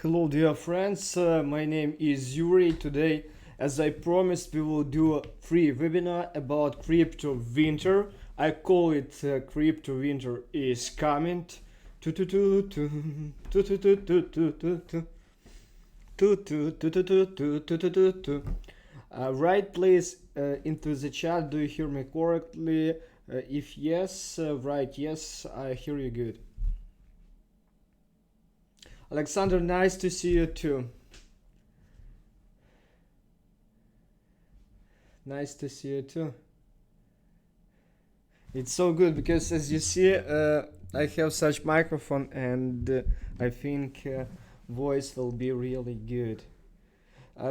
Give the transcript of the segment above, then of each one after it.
Hello, dear friends. My name is Yuri. Today, as I promised, we will do a free webinar about crypto winter. I call it Crypto Winter is Coming. Tu- tu- tu- tu- tu- tu- tu- tu- tu- tu- tu. Tu- tu- tu- tu- tu- tu- tu- tu- tu- tu. Write please into the chat. Do you hear me correctly? If yes, write yes. I hear you good. Alexander, nice to see you too. Nice to see you too. It's so good because as you see, I have such microphone and I think voice will be really good.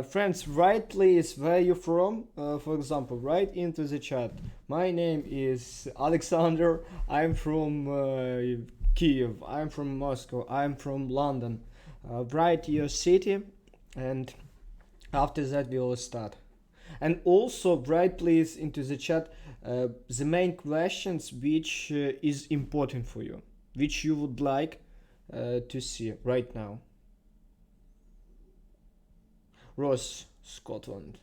Friends, write please where you from. For example, write into the chat. My name is Alexander. I'm from Kiev. I'm from Moscow. I'm from London. Write your city, and after that we will start. And also write please into the chat the main questions which is important for you, which you would like to see right now. Ross, Scotland.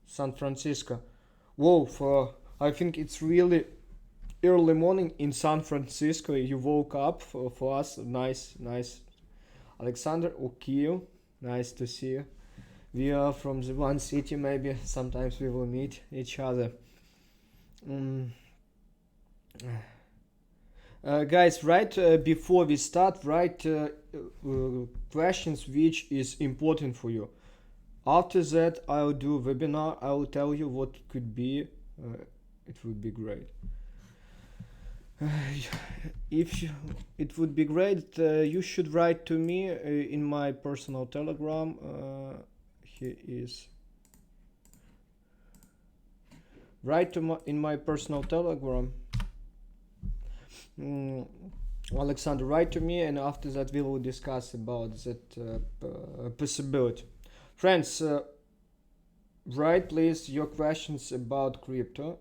San Francisco. Whoa, I think it's really early morning in San Francisco. You woke up for us. Nice, nice. Alexander Okio, nice to see you. We are from the one city, maybe sometimes we will meet each other. Guys, right before we start, write questions which is important for you. After that, I'll do a webinar. I'll tell you what could be. It would be great. If you, it would be great, you should write to me in my personal Telegram. Here is. Write in my personal Telegram. Alexander, write to me, and after that we will discuss about that possibility. Friends, write please your questions about crypto.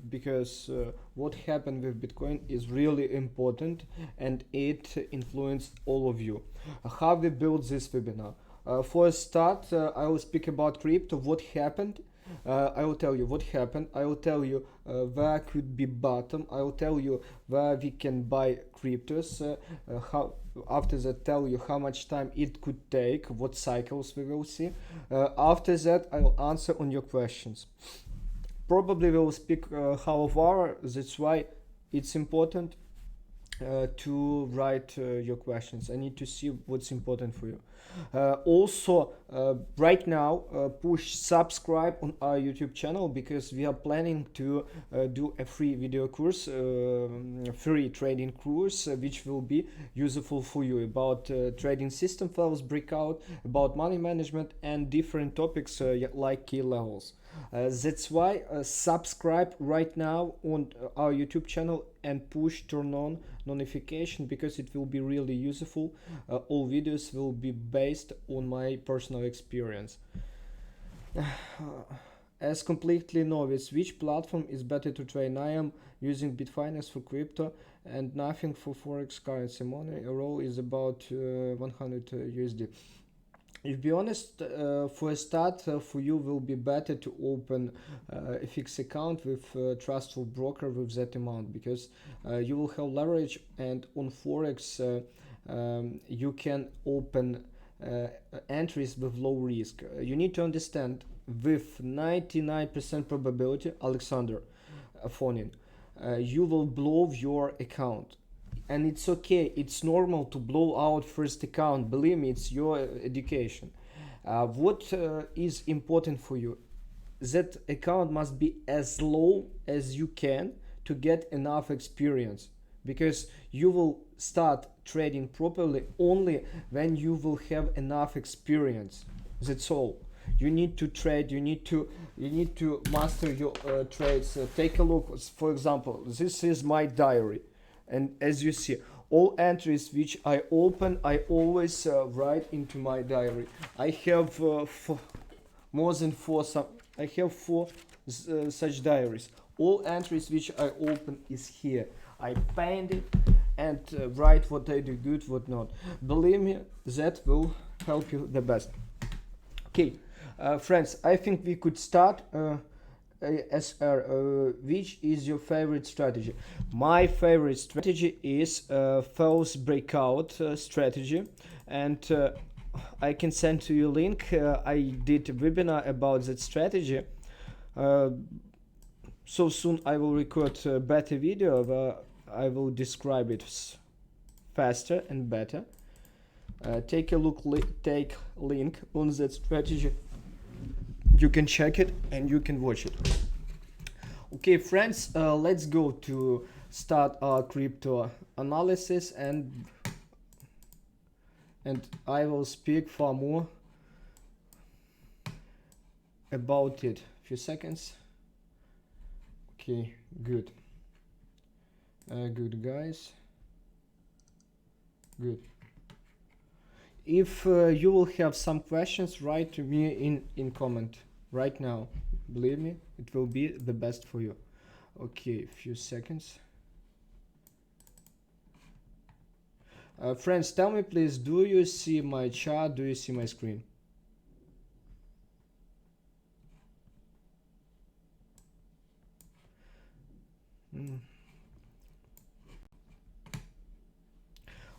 Because what happened with Bitcoin is really important and it influenced all of you. How we built this webinar. For a start, I will speak about crypto, what happened. I will tell you what happened. I will tell you where could be bottom. I will tell you where we can buy cryptos. How after that tell you how much time it could take, what cycles we will see. After that, I will answer on your questions. Probably will speak half hour. That's why it's important to write your questions. I need to see what's important for you. Also, right now, push subscribe on our YouTube channel because we are planning to do a free video course, free trading course, which will be useful for you about trading system files, breakout, about money management, and different topics like key levels. That's why subscribe right now on our YouTube channel and turn on notification because it will be really useful. All videos will be based on my personal experience. As completely novice, which platform is better to trade? I am using Bitfinex for crypto and nothing for forex currency. Money roll is about 100 USD. If be honest, for a start, for you will be better to open a fixed account with a trustful broker with that amount because you will have leverage, and on forex you can open entries with low risk. You need to understand with 99% probability, Alexander Fonin, you will blow your account, and it's okay, it's normal to blow out first account. Believe me, it's your education. What is important for you, that account must be as low as you can to get enough experience, because you will start trading properly only when you will have enough experience. That's all. You need to trade, you need to master your trades. Take a look, for example, this is my diary, and as you see, all entries which I open, I always write into my diary. I have more than four. I have four such diaries. All entries which I open is here. I paint it, and write what I do good, what not. Believe me, that will help you the best. Okay, friends, I think we could start. Which is your favorite strategy? My favorite strategy is false breakout strategy, and I can send to you a link. I did a webinar about that strategy. So soon I will record a better video where I will describe it faster and better. Take a look, take link on that strategy. You can check it and you can watch it. Okay, friends, let's go to start our crypto analysis, and I will speak far more about it. Few seconds. Okay, good. Good, guys. Good. If you will have some questions, write to me in comment right now. Believe me, it will be the best for you. Okay, few seconds. Friends, tell me please, do you see my chart? Do you see my screen?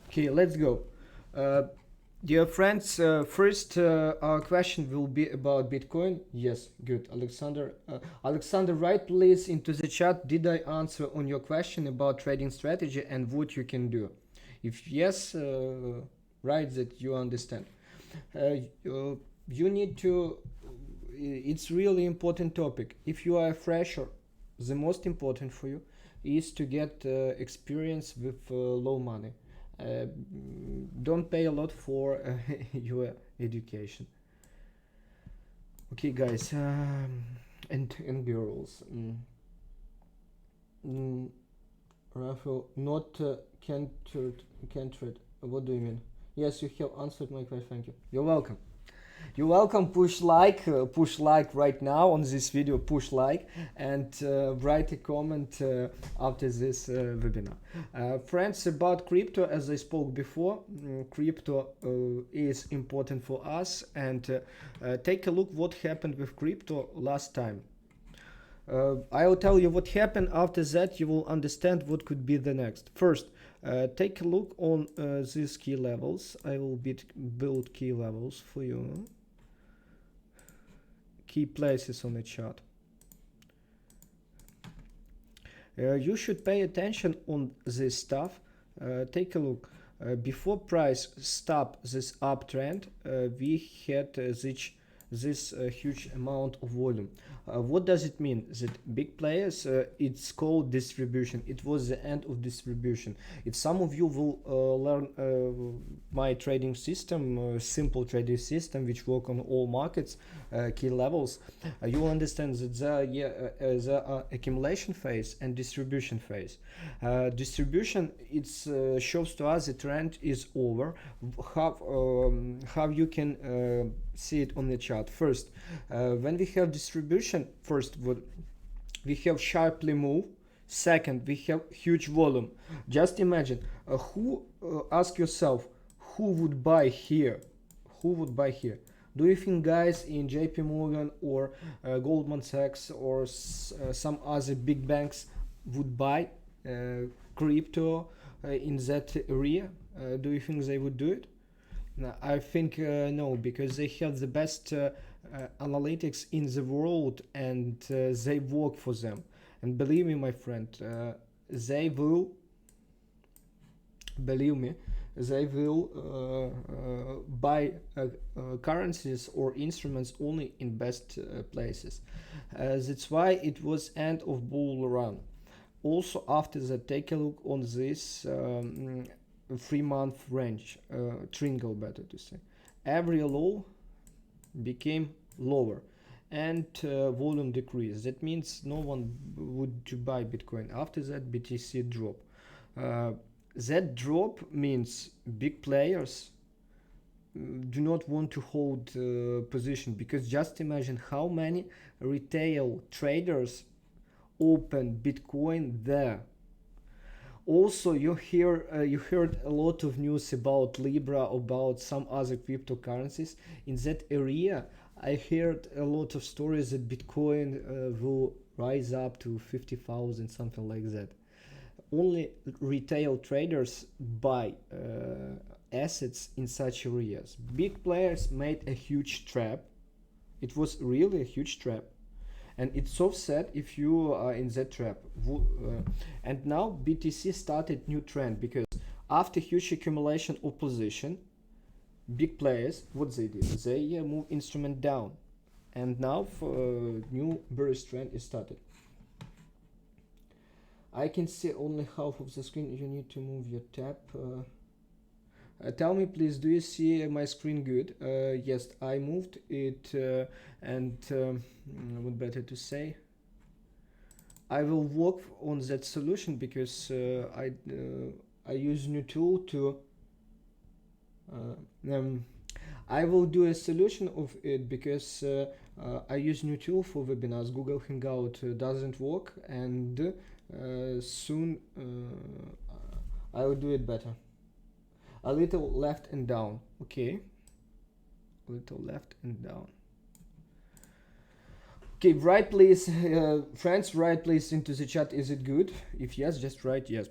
Okay, let's go. Dear friends, first our question will be about Bitcoin. Yes, good. Alexander, Alexander, write please into the chat. Did I answer on your question about trading strategy and what you can do? If yes, write that you understand. You need to. It's really important topic. If you are a fresher, the most important for you is to get experience with low money. Don't pay a lot for your education. Okay, guys, and girls. Rafael, not can't. What do you mean? Yes, you have answered my question. Thank you. You're welcome. You're welcome. Push like right now on this video. Push like and write a comment after this webinar. Friends, about crypto, as I spoke before, crypto is important for us, and take a look what happened with crypto last time. I will tell you what happened. After that, you will understand what could be the next. First, take a look on these key levels. I will build key levels for you. Key places on the chart. You should pay attention on this stuff. Take a look. Before price stop this uptrend, we had this huge amount of volume. What does it mean? That big players, it's called distribution. It was the end of distribution. If some of you will learn my trading system, simple trading system, which work on all markets, key levels, you will understand that there are accumulation phase and distribution phase. Distribution, it shows to us the trend is over. How you can see it on the chart. First, when we have distribution, first we have sharply move. Second, we have huge volume. Just imagine, ask yourself, who would buy here? Who would buy here? Do you think guys in JP Morgan or Goldman Sachs or some other big banks would buy crypto in that area? Do you think they would do it? No, I think no, because they have the best analytics in the world, and they work for them. And believe me, my friend, they will. Believe me, they will buy currencies or instruments only in best places. That's why it was end of bull run. Also, after that, take a look on this 3-month range, triangle, better to say. Every low became lower, and volume decreased. That means no one would to buy Bitcoin. After that, BTC drop. That drop means big players do not want to hold position, because just imagine how many retail traders open Bitcoin there. Also, you heard a lot of news about Libra, about some other cryptocurrencies. In that area, I heard a lot of stories that Bitcoin will rise up to 50,000, something like that. Only retail traders buy assets in such areas. Big players made a huge trap. It was really a huge trap, and it's so sad if you are in that trap. And now BTC started new trend because after huge accumulation of position, big players, what they did, they move instrument down, and now new bearish trend is started. I can see only half of the screen. You need to move your tab. Tell me please, do you see my screen good? Yes, I moved it, and what better to say? I will work on that solution because I use new tool to I will do a solution of it because I use new tool for webinars. Google Hangout doesn't work, and soon I will do it better. A little left and down. Okay. A little left and down. Okay, write please, friends, write please into the chat. Is it good? If yes, just write yes.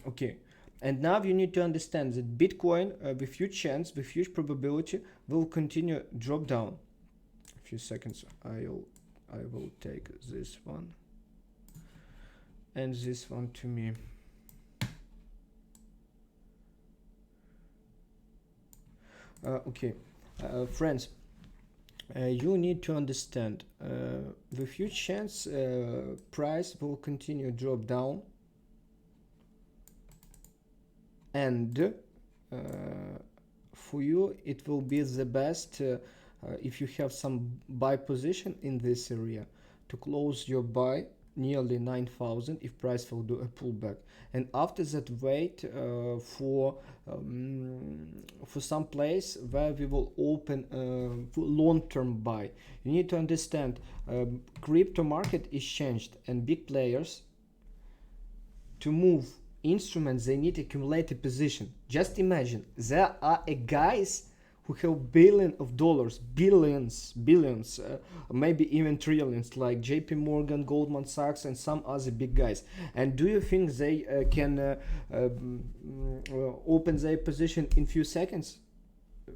Okay. And now you need to understand that Bitcoin, with huge chance, with huge probability, will continue drop down. A few seconds. I will take this one and this one to me. Okay, friends, you need to understand with huge chance price will continue drop down, and for you it will be the best if you have some buy position in this area to close your buy nearly 9,000 if price will do a pullback, and after that wait for some place where we will open long-term buy. You need to understand crypto market is changed, and big players to move instruments they need accumulated position. Just imagine there are guys who have billions of dollars, billions, maybe even trillions, like JP Morgan, Goldman Sachs, and some other big guys. And do you think they can open their position in few seconds?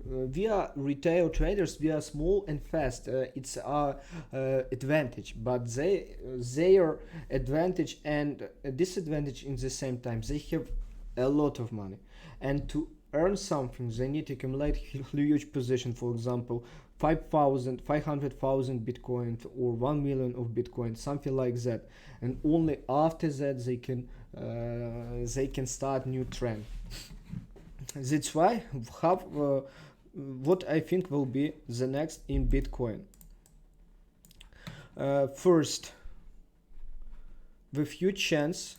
We are retail traders, we are small and fast. It's our advantage, but their advantage and disadvantage in the same time. They have a lot of money, and to earn something they need to accumulate huge position, for example 500,000 Bitcoin or 1 million of Bitcoin, something like that, and only after that they can start new trend. That's why have what I think will be the next in Bitcoin. First, with huge chance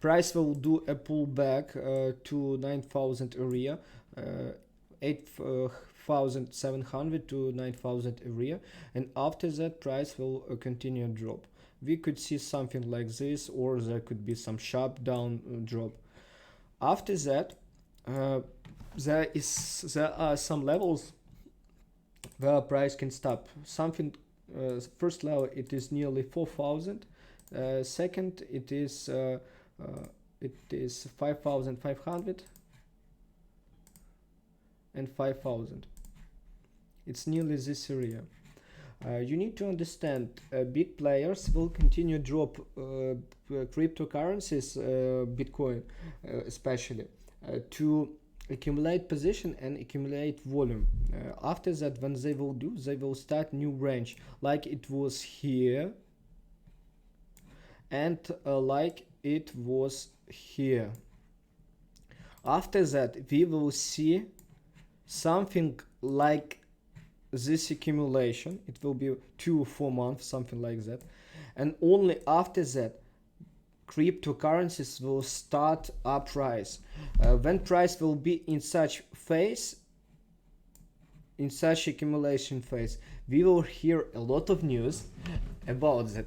price will do a pullback to 9,000 area, 8,700 to 9,000 area, and after that price will continue drop. We could see something like this, or there could be some sharp down drop. After that there are some levels where price can stop. Something first level it is nearly 4,000, second it is 5,500 and 5,000. It's nearly this area. You need to understand big players will continue drop cryptocurrencies, Bitcoin especially, to accumulate position and accumulate volume. After that, when they will do, they will start new range like it was here and like it was here. After that we will see something like this accumulation. It will be 2 or 4 months, something like that, and only after that cryptocurrencies will start uprise. When price will be in such phase, in such accumulation phase, we will hear a lot of news about that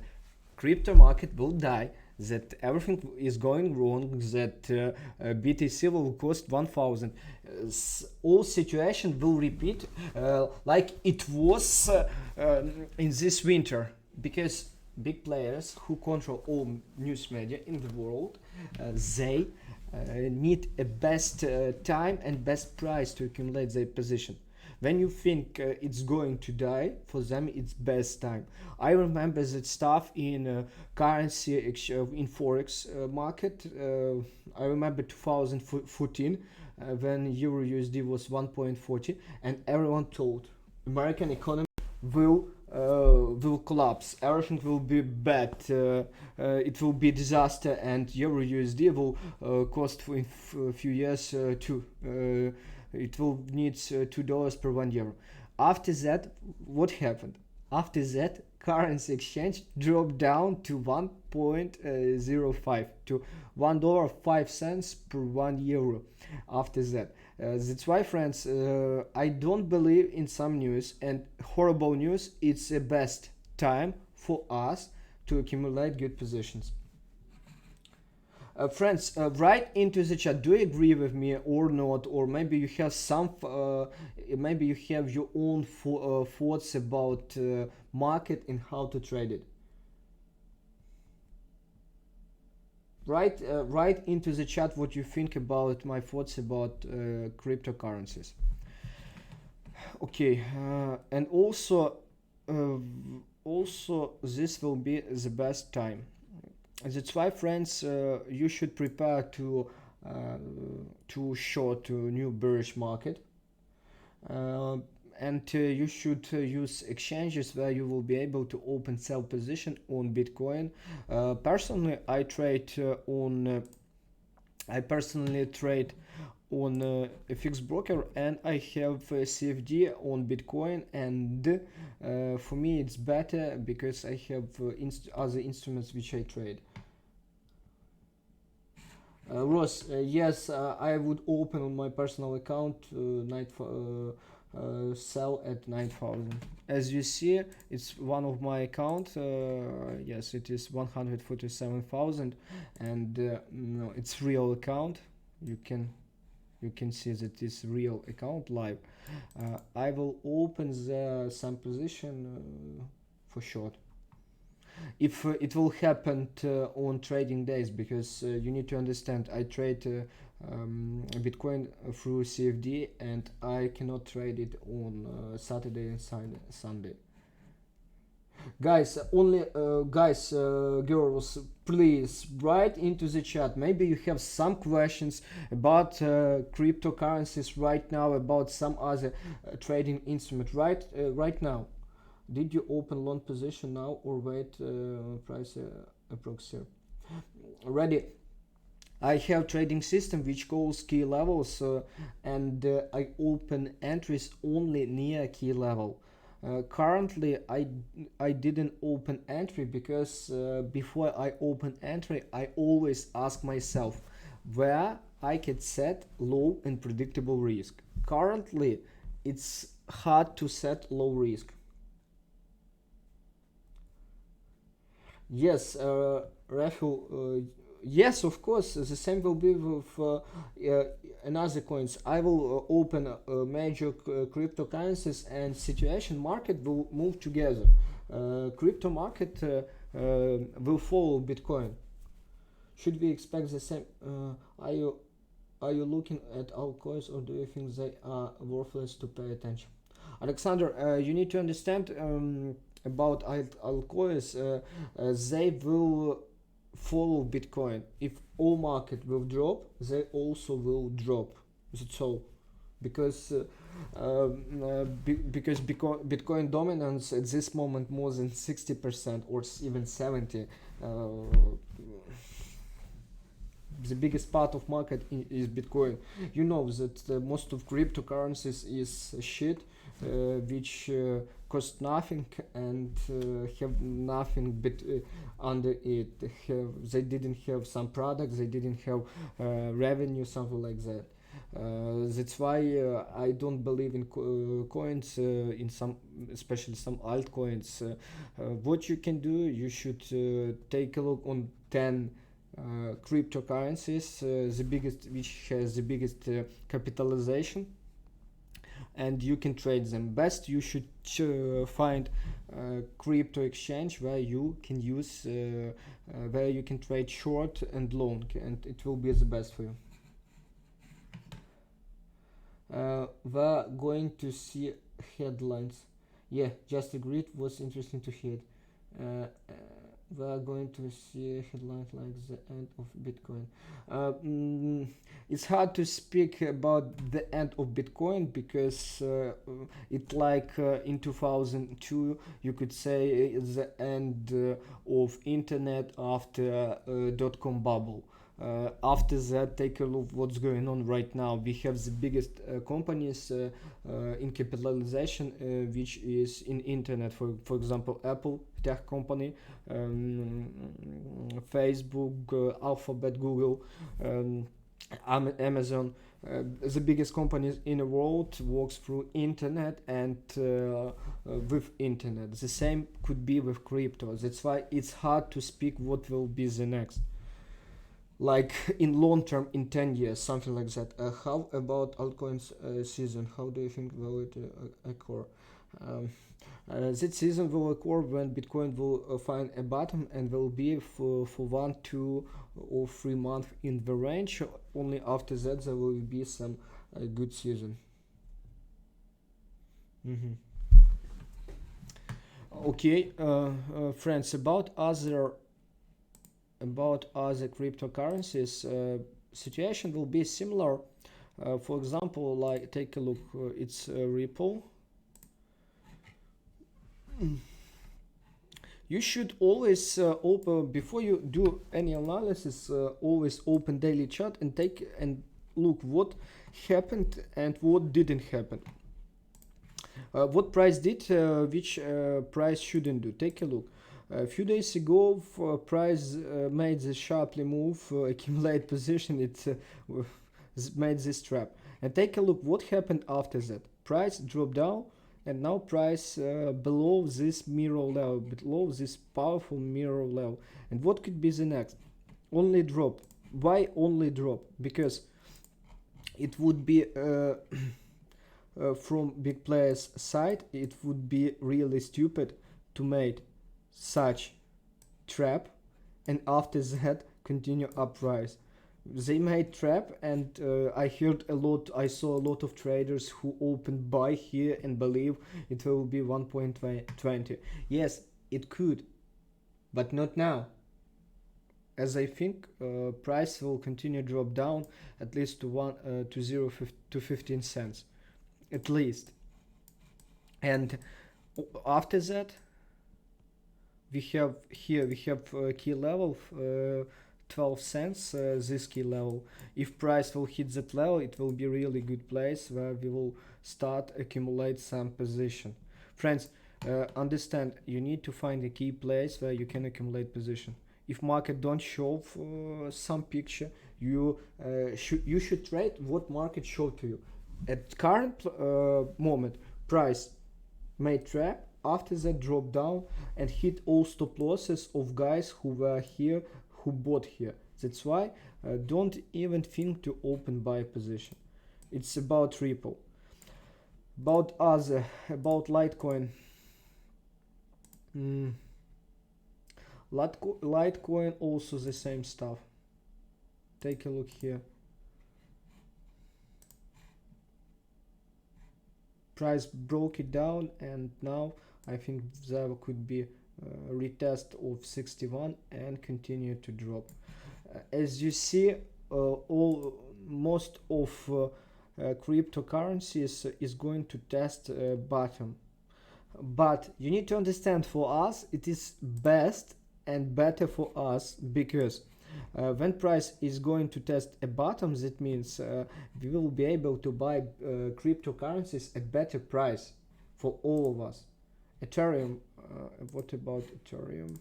crypto market will die, that everything is going wrong, that BTC will cost 1000. All situation will repeat like it was in this winter, because big players who control all news media in the world, they need a best time and best price to accumulate their position. When you think it's going to die, for them it's best time. I remember that stuff in currency in forex market. I remember 2014 when Euro USD was 1.40, and everyone thought American economy will collapse. Everything will be bad. It will be disaster, and Euro USD will cost for in a few years too. It will need $2 per 1 euro. After that, what happened? After that, currency exchange dropped down to 1.05 to $1.05 per 1 euro. After that, that's why, friends, I don't believe in some news and horrible news. It's the best time for us to accumulate good positions. Friends, write into the chat, do you agree with me or not, or maybe you have maybe you have your own thoughts about market and how to trade it. Write into the chat what you think about my thoughts about cryptocurrencies. Okay, and also this will be the best time. That's why, friends, you should prepare to short new bearish market, and you should use exchanges where you will be able to open sell position on Bitcoin. Personally, I personally trade on a fixed broker, and I have CFD on Bitcoin, and for me it's better because I have other instruments which I trade. Ross, yes, I would open on my personal account sell at 9,000. As you see, it's one of my account. Yes, it is 147,000, and no, it's real account. You can see that it's real account live. I will open some position for short if it will happen on trading days, because you need to understand I trade Bitcoin through CFD, and I cannot trade it on Saturday and Sunday. Guys, girls, please write into the chat. Maybe you have some questions about cryptocurrencies right now, about some other trading instrument right now. Did you open long position now or wait price approx? Ready? I have trading system which calls key levels, and I open entries only near key level. Currently, I didn't open entry because before I open entry, I always ask myself where I can set low and predictable risk. Currently, it's hard to set low risk. Yes, Rahul, yes, of course, the same will be with another coins. I will open major cryptocurrencies, and situation market will move together. Crypto market will follow Bitcoin. Should we expect the same? Are you looking at altcoins, or do you think they are worthless to pay attention? Alexander, you need to understand about altcoins. They will follow Bitcoin. If all market will drop, they also will drop. That's all. Because Bitcoin dominance at this moment more than 60% or even 70. The biggest part of market is Bitcoin. You know that most of cryptocurrencies is shit, which cost nothing and have nothing but under it. They didn't have some products, they didn't have revenue, something like that. That's why I don't believe in coins, in some, especially some altcoins. What you can do, you should take a look on 10 cryptocurrencies, the biggest, which has the biggest capitalization, and you can trade them. Best, you should find crypto exchange where you can use, where you can trade short and long, and it will be the best for you. We're going to see headlines. Yeah, just agreed. Was interesting to hear. Uh, uh, we're going to see headlines like the end of Bitcoin. Uh, mm, it's hard to speak about the end of Bitcoin because it like in 2002 you could say the end of internet after dot-com bubble. After that, take a look what's going on right now. We have the biggest companies in capitalization, which is in internet. For example, Apple, tech company, um, Facebook, Alphabet, Google, um, Amazon. The biggest companies in the world works through internet and with internet. The same could be with crypto. That's why it's hard to speak what will be the next, like in long term, in 10 years, something like that. How about altcoins season? How do you think will it occur? um, that season will occur when Bitcoin will find a bottom and will be for 1, 2, or 3 months in the range. Only after that there will be some good season. Hmm. Okay, friends, about other cryptocurrencies, situation will be similar. For example, like take a look, it's Ripple. You should always open before you do any analysis. Always open daily chart and take and look what happened and what didn't happen. What price did, which price shouldn't do. Take a look. A few days ago, price made the sharply move, accumulate position. It made this trap. And take a look what happened after that. Price dropped down, and now price below this mirror level, below this powerful mirror level. And what could be the next? Only drop. Why only drop? Because it would be from big players side, it would be really stupid to make such trap and after that continue uprise. They made trap, and I saw a lot of traders who opened buy here and believe it will be 1.20. Yes, it could, but not now, as I think price will continue drop down at least to 15 cents at least. And after that, we have key level 12 cents, this key level. If price will hit that level, it will be really good place where we will start accumulate some position. Friends, understand, you need to find a key place where you can accumulate position. If market don't show some picture, you should trade what market show to you. At current moment, price made trap, after that drop down and hit all stop losses of guys who were here, who bought here. That's why don't even think to open buy position. It's about Ripple. About Litecoin. mm, Litecoin also the same stuff. Take a look here. Price broke it down, and now I think there could be a retest of 61 and continue to drop. As you see, all most of cryptocurrencies is going to test bottom, but you need to understand, for us it is best and better for us, because when price is going to test a bottom, that means we will be able to buy cryptocurrencies at better price for all of us. Ethereum, what about Ethereum?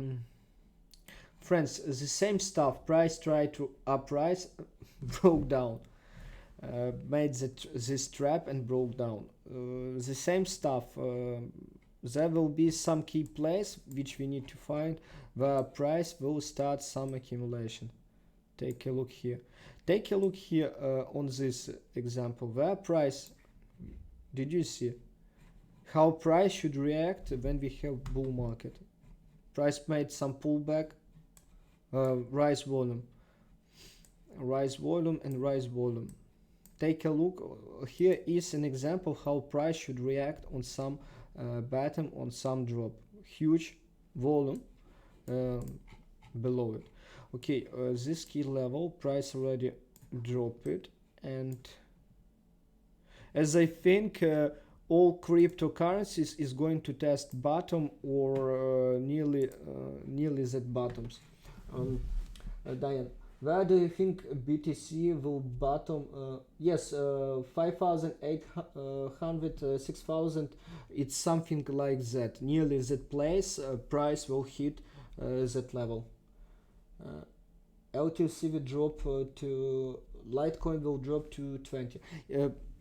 Mm. friends, the same stuff. Price tried to uprise, broke down, made this trap and broke down. The same stuff. There will be some key place which we need to find where price will start some accumulation. Take a look here. Take a look here on this example. Where price, did you see how price should react when we have bull market? Price made some pullback, rise volume, rise volume and rise volume. Take a look. Here is an example how price should react on some bottom, on some drop. Huge volume below it. Okay, this key level, price already dropped it, and as I think all cryptocurrencies is going to test bottom or nearly that bottoms. Diane, where do you think BTC will bottom? Yes, 5,800, 6,000. It's something like that. Nearly that place. Price will hit that level. LTC will drop to Litecoin will drop to 20.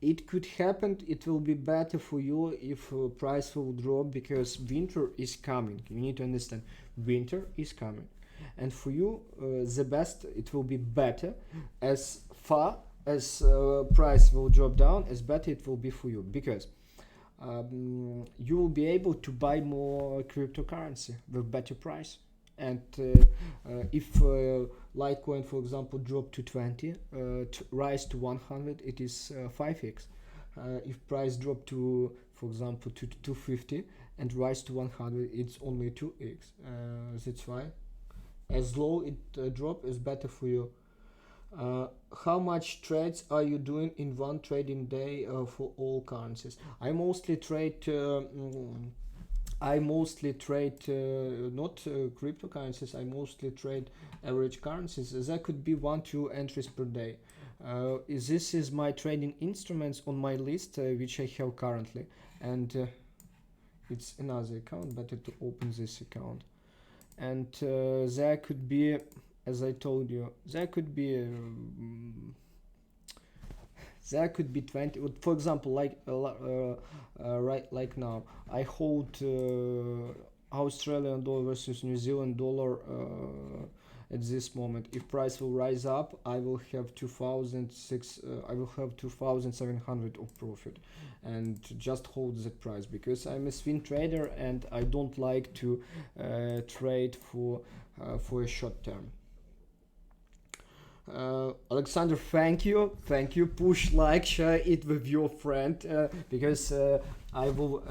It could happen. It will be better for you if price will drop, because winter is coming. You need to understand, winter is coming, and for you the best, it will be better as far as price will drop down, as better it will be for you, because you will be able to buy more cryptocurrency with better price. And if Litecoin, for example, drop to 20, rise to 100, it is 5x. If price drop to, for example, to 250 and rise to 100, it's only 2x. That's why as low it drop is better for you. How much trades are you doing in one trading day for all currencies? I mostly trade not cryptocurrencies. I mostly trade average currencies. There could be 1-2 entries per day. This is my trading instruments on my list, which I have currently, and it's another account. Better to open this account. And there could be, as I told you, there could be 20. For example, like now, I hold Australian dollar versus New Zealand dollar at this moment. If price will rise up, I will have 2,700 of profit, and just hold that price, because I'm a swing trader and I don't like to trade for a short term. Alexander, thank you. Push like, share it with your friend, because I will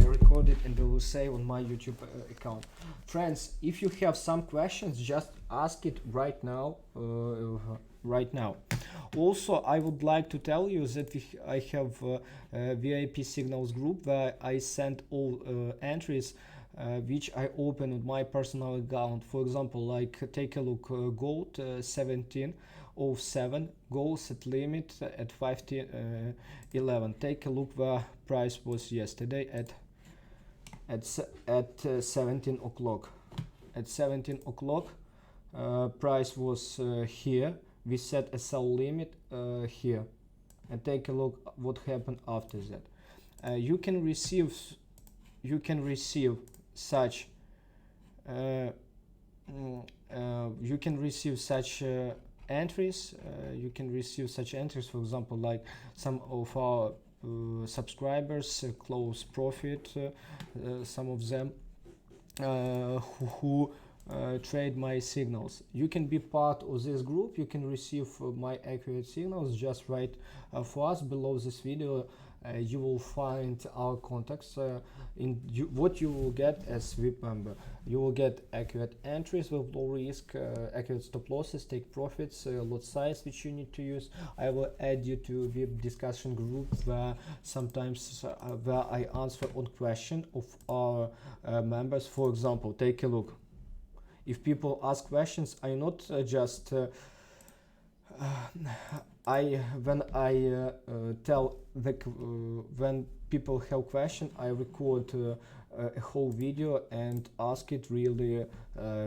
record it and I will save on my YouTube account. Friends, if you have some questions, just ask it right now. Also, I would like to tell you that I have a VIP signals group where I send all entries which I open on my personal account. For example, like take a look, gold 1707, gold set limit at 511. Take a look where price was yesterday at 17 o'clock. At 17 o'clock, price was here. We set a sell limit here, and take a look what happened after that. You can receive such entries. You can receive such entries, for example, like some of our subscribers close profit, some of them who trade my signals. You can be part of this group. You can receive my accurate signals. Just write for us below this video. You will find our contacts. What you will get as VIP member, you will get accurate entries with low risk, accurate stop losses, take profits, lot size which you need to use. I will add you to VIP discussion group where sometimes where I answer on question of our members. For example, take a look. If people ask questions, I not just when people have question, I record a whole video and ask it really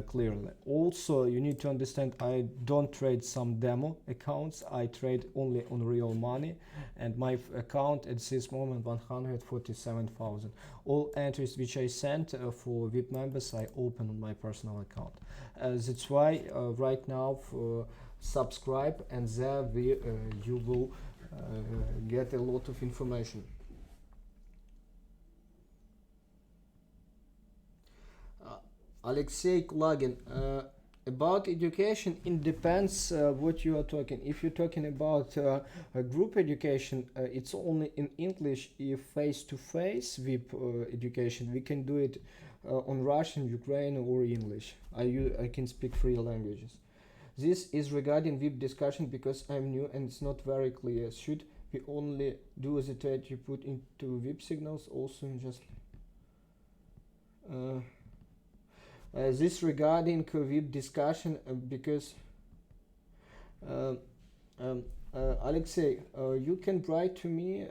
clearly. Also, you need to understand I don't trade some demo accounts. I trade only on real money, and my account at this moment 147,000. All entries which I sent for VIP members I open on my personal account. That's why right now subscribe, and there you will get a lot of information. Alexei Kulagin, about education, it depends what you are talking. If you're talking about a group education, it's only in English. If face-to-face VIP education, we can do it on Russian, Ukrainian, or English. I can speak three languages. This is regarding VIP discussion because I'm new and it's not very clear. Should we only do the trade you put into VIP signals also in just... this regarding VIP discussion because Alexei, you can write to me,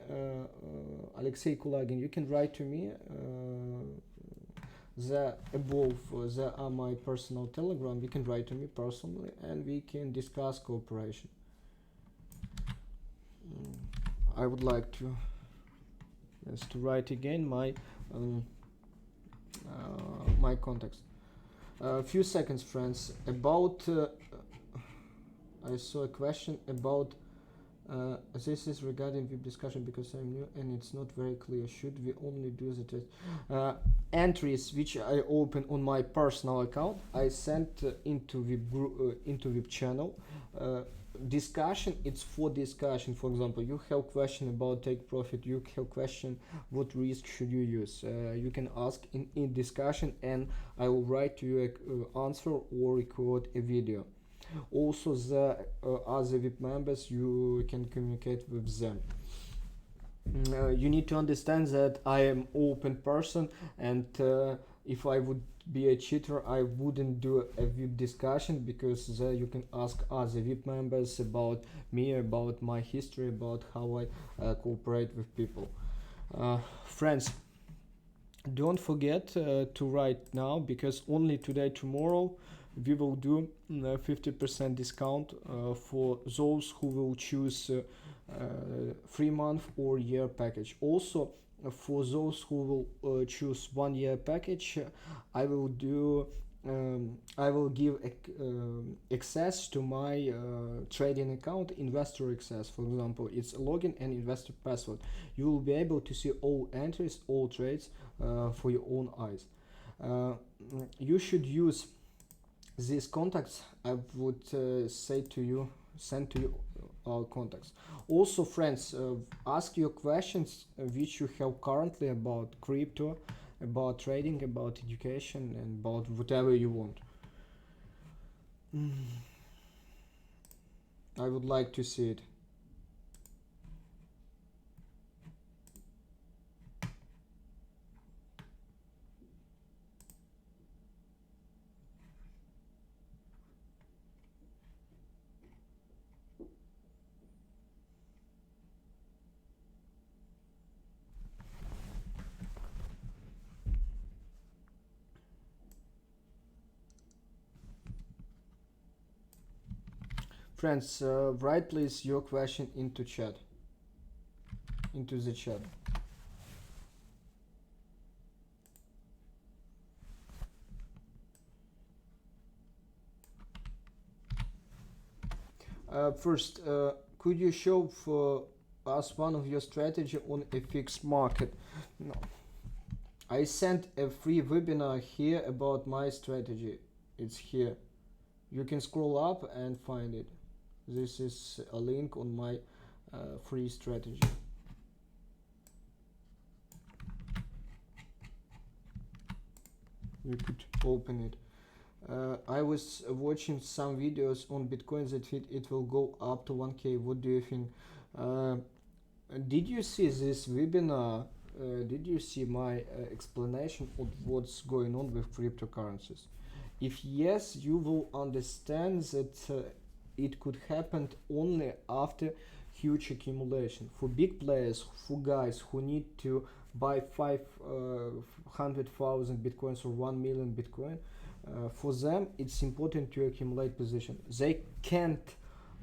Alexei Kulagin, you can write to me. The above there are my personal Telegram. You can write to me personally and we can discuss cooperation. I would like to write again my my contacts. A few seconds, friends. About I saw a question about this is regarding VIP discussion because I'm new and it's not very clear. Should we only do the test? Entries which I open on my personal account, I sent into VIP group, into VIP channel. Discussion, it's for discussion. For example, you have question about take profit, you have question what risk should you use, you can ask in discussion and I will write to you a answer or record a video. Also the other VIP members, you can communicate with them. You need to understand that I am open person, and if I would be a cheater I wouldn't do a VIP discussion, because there you can ask other VIP members about me, about my history, about how I cooperate with people. Friends, don't forget to write now, because only today, tomorrow we will do 50% discount for those who will choose 3-month or year package. Also, for those who will choose 1 year package, I will do I will give access to my trading account, investor access. For example, it's login and investor password. You will be able to see all entries, all trades for your own eyes. You should use these contacts. I would say to you, send to you our contacts. Also, friends, ask your questions which you have currently about crypto, about trading, about education, and about whatever you want. I would like to see it. Friends, write please your question into chat, into the chat. First, could you show for us one of your strategy on a fixed market? No. I sent a free webinar here about my strategy. It's here. You can scroll up and find it. This is a link on my free strategy. You could open it. I was watching some videos on Bitcoin that it will go up to 1K. What do you think? Did you see this webinar? Did you see my explanation of what's going on with cryptocurrencies? If yes, you will understand that it could happen only after huge accumulation. For big players, for guys who need to buy 500,000 bitcoins or 1 million bitcoin, for them it's important to accumulate position. They can't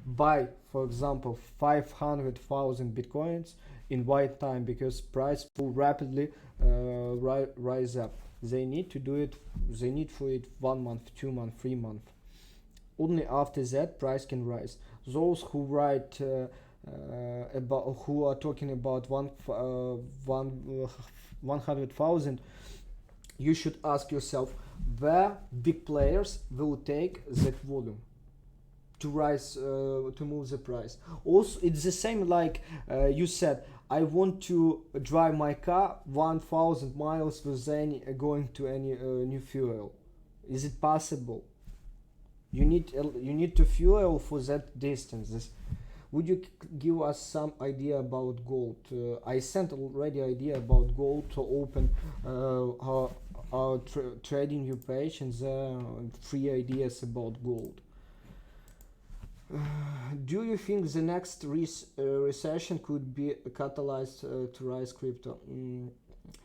buy, for example, 500,000 bitcoins in one time because price will rapidly rise up. They need to do it, they need for it 1 month, 2 month, 3 month. Only after that price can rise. Those who write about, who are talking about 100,000, you should ask yourself where big players will take that volume to rise, to move the price. Also, it's the same like you said, I want to drive my car 1,000 miles without going to any new fuel. Is it possible? You need to fuel for that distance. Would you give us some idea about gold? I sent already idea about gold to open our trading new page, and there free ideas about gold. Do you think the next recession could be a catalyst to rise crypto?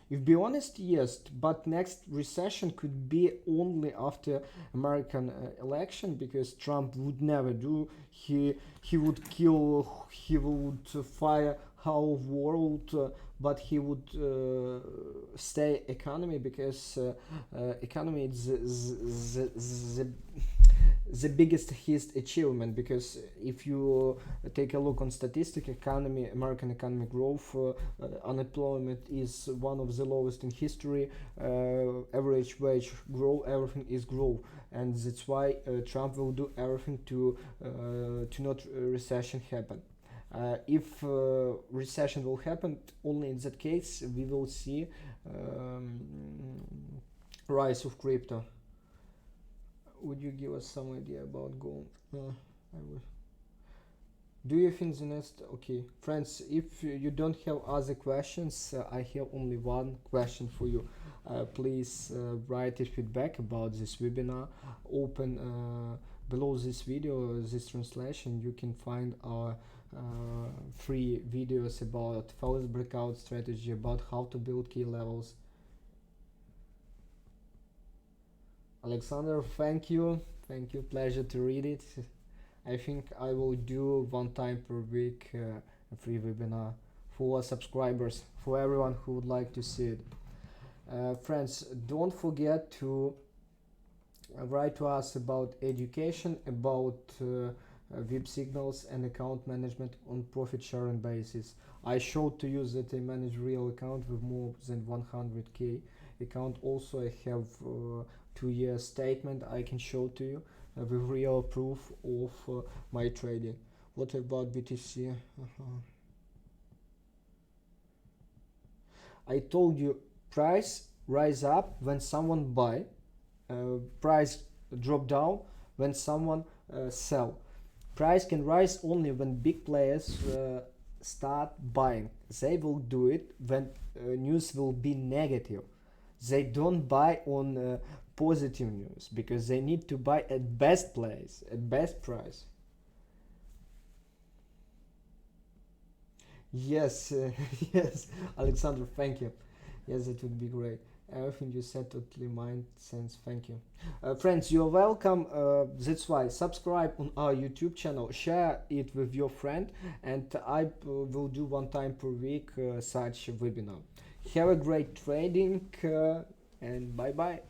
If be honest, yes, but next recession could be only after American election, because Trump would never do. He would kill, he would fire whole world, but he would stay economy, because economy is the biggest his achievement. Because if you take a look on statistic economy, American economic growth, unemployment is one of the lowest in history, average wage grow, everything is grow, and that's why Trump will do everything to not recession happen. If recession will happen, only in that case we will see rise of crypto. Would you give us some idea about gold? I will. Do you think the next? Okay, friends, if you don't have other questions, I have only one question for you. Please write a feedback about this webinar. Open below this video, this translation, you can find our free videos about false breakout strategy, about how to build key levels. Alexander, thank you, pleasure to read it. I think I will do 1 time per week a free webinar for subscribers, for everyone who would like to see it. Friends, don't forget to write to us about education, about VIP signals and account management on profit sharing basis. I showed to you that I manage real account with more than 100k account. Also I have 2-year statement I can show to you with real proof of my trading. What about BTC? I told you price rise up when someone buy, price drop down when someone sell. Price can rise only when big players start buying. They will do it when news will be negative. They don't buy on positive news, because they need to buy at best place, at best price. Yes, yes, Alexander, thank you. Yes, that would be great. Everything you said totally made sense. Thank you. Friends, you're welcome. That's why subscribe on our YouTube channel, share it with your friend, and I will do 1 time per week such webinar. Have a great trading and bye bye.